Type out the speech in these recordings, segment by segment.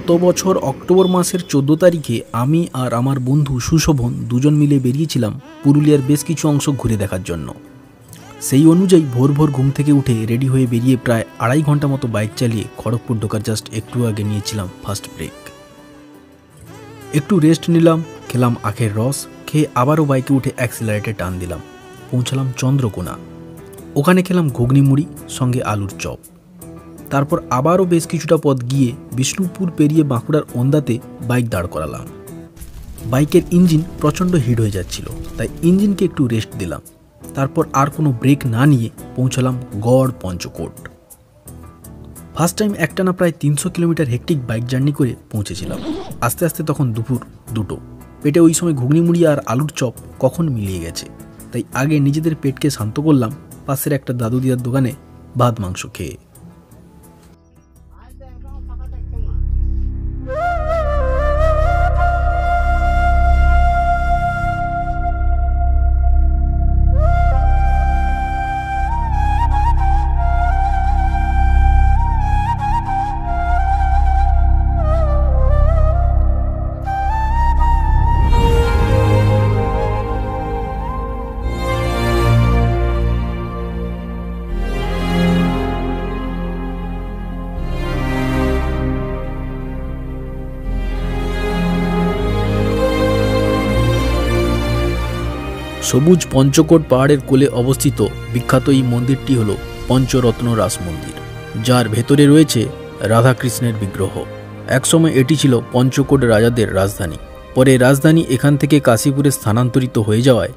গত বছর অক্টোবর মাসের 14 তারিখে আমি আর আমার বন্ধু সুশোভন দুজন মিলে বেরিয়েছিলাম পুরুলিয়ার বেশ কিছু অংশ ঘুরে দেখার জন্য। সেই অনুযায়ী ভোর ভোর ঘুম থেকে উঠে রেডি হয়ে বেরিয়ে প্রায় 2.5 ঘন্টা মতো বাইক চালিয়ে খড়গপুর ঢোকার জাস্ট একটু আগে নিয়েছিলাম ফার্স্ট ব্রেক। একটু রেস্ট নিলাম, খেলাম আখের রস, খেয়ে আবারও বাইকে উঠে অ্যাক্সিলারেটে টান দিলাম। পৌঁছালাম চন্দ্রকোনা। ওখানে খেলাম ঘুগনি মুড়ি সঙ্গে আলুর চপ। তারপর আবারও বেশ কিছুটা পথ গিয়ে বিষ্ণুপুর পেরিয়ে বাঁকুড়ার ওন্দাতে বাইক দাঁড় করালাম। বাইকের ইঞ্জিন প্রচণ্ড হিট হয়ে যাচ্ছিল, তাই ইঞ্জিনকে একটু রেস্ট দিলাম। তারপর আর কোনো ব্রেক না নিয়ে পৌঁছালাম গড় পঞ্চকোট। ফার্স্ট টাইম একটানা প্রায় 300 কিলোমিটার হেক্টিক বাইক জার্নি করে পৌঁছেছিলাম। আস্তে আস্তে তখন দুপুর 2টো। পেটে ওই সময় ঘুগনি মুড়ি আর আলুর চপ কখন মিলিয়ে গেছে, তাই আগে নিজেদের পেটকে শান্ত করলাম পাশের একটা দাদু দিদার দোকানে ভাত মাংস খেয়ে। সবুজ পঞ্চকোট পাহাড়ের কোলে অবস্থিত বিখ্যাত এই মন্দিরটি হল পঞ্চরত্ন রাস মন্দির, যার ভেতরে রয়েছে রাধাকৃষ্ণের বিগ্রহ। একসময় এটি ছিল পঞ্চকোট রাজাদের রাজধানী। পরে রাজধানী এখান থেকে কাশীপুরে স্থানান্তরিত হয়ে যাওয়ায়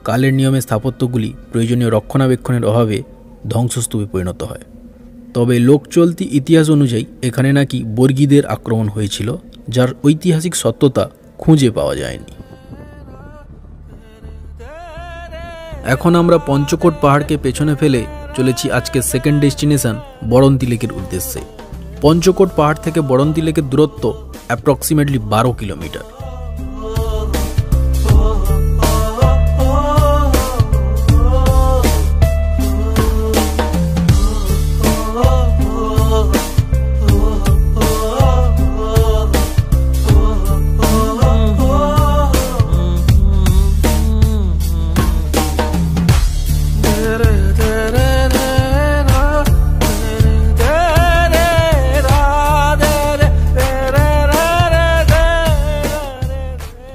কালের নিয়মে স্থাপত্যগুলি প্রয়োজনীয় রক্ষণাবেক্ষণের অভাবে ধ্বংসস্তূপে পরিণত হয়। তবে লোকচলতি ইতিহাস অনুযায়ী এখানে নাকি বর্গীদের আক্রমণ হয়েছিল, যার ঐতিহাসিক সত্যতা খুঁজে পাওয়া যায়নি। এখন আমরা পঞ্চকোট পাহাড়কে পেছনে ফেলে চলেছি আজকের সেকেন্ড ডেস্টিনেশন বড়ন্তি লেকের উদ্দেশ্যে। পঞ্চকোট পাহাড় থেকে বড়ন্তি লেকের দূরত্ব অ্যাপ্রক্সিমেটলি 12 কিলোমিটার।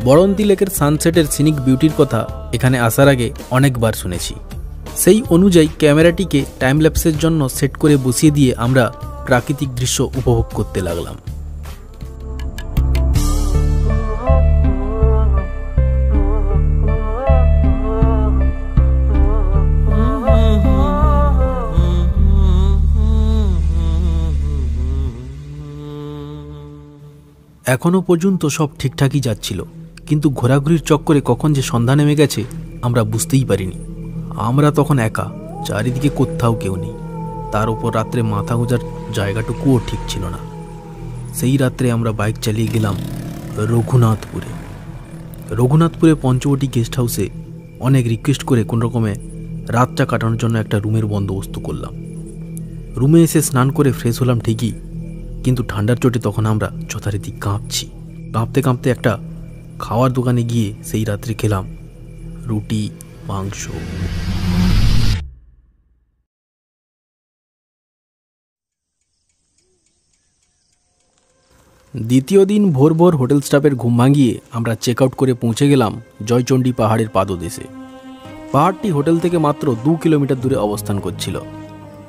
বড়ন্তি লেকের সানসেটের সিনিক বিউটির কথা এখানে আসার আগে অনেকবার শুনেছি। সেই অনুযায়ী ক্যামেরাটিকে টাইম ল্যাপসের জন্য সেট করে বসিয়ে দিয়ে আমরা প্রাকৃতিক দৃশ্য উপভোগ করতে লাগলাম। এখনো পর্যন্ত সব ঠিকঠাকই যাচ্ছিল, কিন্তু ঘোরাঘুরির চক্করে কখন যে সন্ধ্যা নেমে গেছে আমরা বুঝতেই পারিনি। আমরা তখন একা, চারিদিকে কোথাও কেউ নেই। তার উপর রাত্রে মাথা গোঁজার জায়গাটুকুও ঠিক ছিল না। সেই রাত্রে আমরা বাইক চালিয়ে গেলাম রঘুনাথপুরে। রঘুনাথপুরে পঞ্চবটি গেস্ট হাউসে অনেক রিকোয়েস্ট করে কোনোরকমে রাতটা কাটানোর জন্য একটা রুমের বন্দোবস্ত করলাম। রুমে এসে স্নান করে ফ্রেশ হলাম ঠিকই, কিন্তু ঠান্ডার চোটে তখন আমরা যথারীতি কাঁপছি। কাঁপতে কাঁপতে একটা খাওয়ার দোকানে গিয়ে সেই রাত্রে খেলাম রুটি মাংস। দ্বিতীয় দিন ভোর ভোর হোটেল স্টাফের ঘুম ভাঙিয়ে আমরা চেক আউট করে পৌঁছে গেলাম জয়চণ্ডী পাহাড়ের পাদদেশে। পাহাড়টি হোটেল থেকে মাত্র 2 কিলোমিটার দূরে অবস্থান করছিল।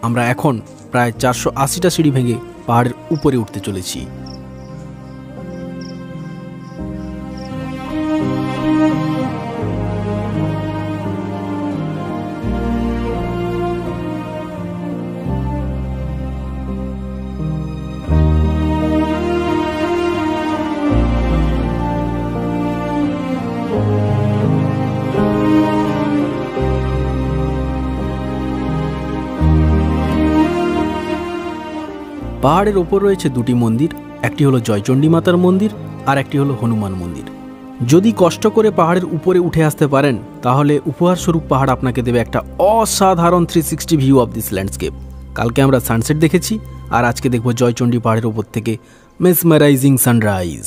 আমরা এখন প্রায় 480টা সিঁড়ি ভেঙে পাহাড়ের উপরে উঠতে চলেছি। পাহাড়ের ওপর রয়েছে 2টি মন্দির, একটি হলো জয়চণ্ডী মাতার মন্দির আর একটি হলো হনুমান মন্দির। যদি কষ্ট করে পাহাড়ের উপরে উঠে আসতে পারেন তাহলে উপহারস্বরূপ পাহাড় আপনাকে দেবে একটা অসাধারণ 360 ভিউ অফ দিস ল্যান্ডস্কেপ। কালকে আমরা সানসেট দেখেছি আর আজকে দেখব জয়চণ্ডী পাহাড়ের ওপর থেকে মেসমারাইজিং সানরাইজ।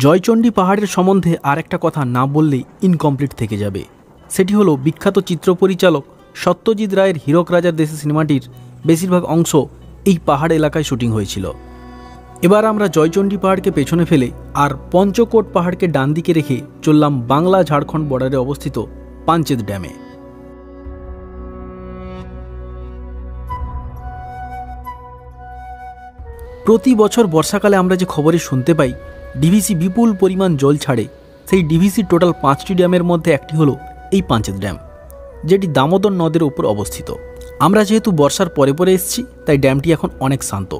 জয়চণ্ডী পাহাড়ের সম্বন্ধে আর একটা কথা না বললেই ইনকমপ্লিট থেকে যাবে। সেটি হলো বিখ্যাত চিত্র পরিচালক সত্যজিৎ রায়ের হীরক রাজার দেশে সিনেমাটির বেশিরভাগ অংশ এই পাহাড় এলাকায় শুটিং হয়েছিল। এবার আমরা জয়চণ্ডী পাহাড়কে পেছনে ফেলে আর পঞ্চকোট পাহাড়কে ডান দিকে রেখে চললাম বাংলা ঝাড়খণ্ড বর্ডারে অবস্থিত পাঞ্চেত ড্যামে। প্রতি বছর বর্ষাকালে আমরা যে খবরে শুনতে পাই ডিভিসি বিপুল পরিমাণ জল ছাড়ে, সেই ডিভিসির টোটাল 5টি ড্যামের মধ্যে একটি হলো এই পাঞ্চেত ড্যাম, যেটি দামোদর নদের উপর অবস্থিত। আমরা যেহেতু বর্ষার পরে পরে এসেছি তাই ড্যামটি এখন অনেক শান্ত,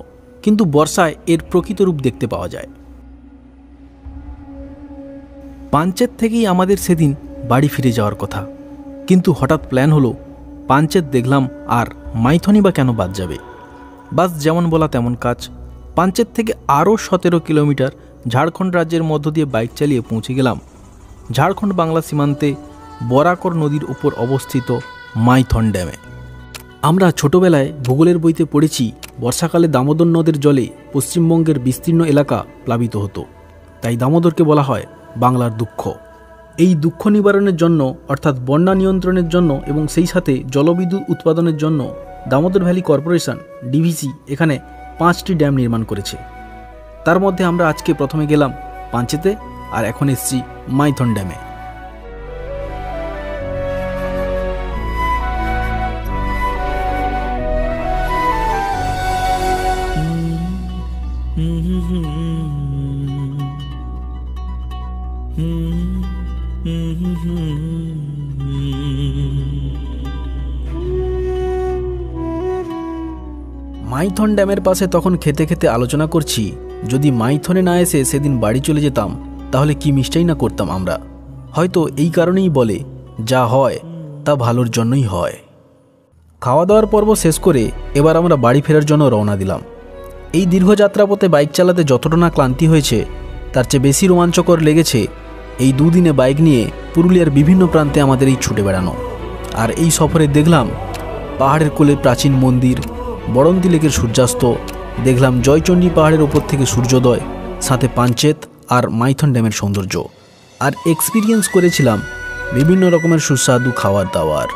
কিন্তু বর্ষায় এর প্রকৃত রূপ দেখতে পাওয়া যায়। পাঞ্চেত থেকেই আমাদের সেদিন বাড়ি ফিরে যাওয়ার কথা, কিন্তু হঠাৎ প্ল্যান হলো পাঞ্চেত দেখলাম আর মাইথনই বা কেন বাদ যাবে। বাস যেমন বলা তেমন কাজ। পাঞ্চেত থেকে আরও 17 কিলোমিটার ঝাড়খণ্ড রাজ্যের মধ্য দিয়ে বাইক চালিয়ে পৌঁছে গেলাম ঝাড়খণ্ড বাংলা সীমান্তে বরাকর নদীর উপর অবস্থিত মাইথন ড্যামে। আমরা ছোটবেলায় ভূগোলের বইতে পড়েছি বর্ষাকালে দামোদর নদের জলে পশ্চিমবঙ্গের বিস্তীর্ণ এলাকা প্লাবিত হতো, তাই দামোদরকে বলা হয় বাংলার দুঃখ। এই দুঃখ নিবারণের জন্য অর্থাৎ বন্যা নিয়ন্ত্রণের জন্য এবং সেই সাথে জলবিদ্যুৎ উৎপাদনের জন্য দামোদর ভ্যালি কর্পোরেশন ডিভিসি এখানে 5টি ড্যাম নির্মাণ করেছে। তার মধ্যে আমরা আজকে প্রথমে গেলাম পাঞ্চেতে আর এখন এসছি মাইথন ড্যামে। মাইথন ড্যামের পাশে তখন খেতে খেতে আলোচনা করছি, যদি মাইথনে না এসে সেদিন বাড়ি চলে যেতাম তাহলে কি মিষ্টাই না করতাম আমরা। হয়তো এই কারণেই বলে যা হয় তা ভালোর জন্যই হয়। খাওয়া দাওয়ার পর্ব শেষ করে এবার আমরা বাড়ি ফেরার জন্য রওনা দিলাম। এই দীর্ঘ যাত্রাপথে বাইক চালাতে যতটা না ক্লান্তি হয়েছে তার চেয়ে বেশি রোমাঞ্চকর লেগেছে এই দুদিনে বাইক নিয়ে পুরুলিয়ার বিভিন্ন প্রান্তে আমাদের এই ছুটে বেড়ানো। আর এই সফরে দেখলাম পাহাড়ের কোলে প্রাচীন মন্দির, বড়ন্তি লেকের সূর্যাস্ত, দেখলাম জয়চণ্ডী পাহাড়ের ওপর থেকে সূর্যোদয়, সাথে পাঞ্চেত আর মাইথন ড্যামের সৌন্দর্য, আর এক্সপিরিয়েন্স করেছিলাম বিভিন্ন রকমের সুস্বাদু খাবার দাবার।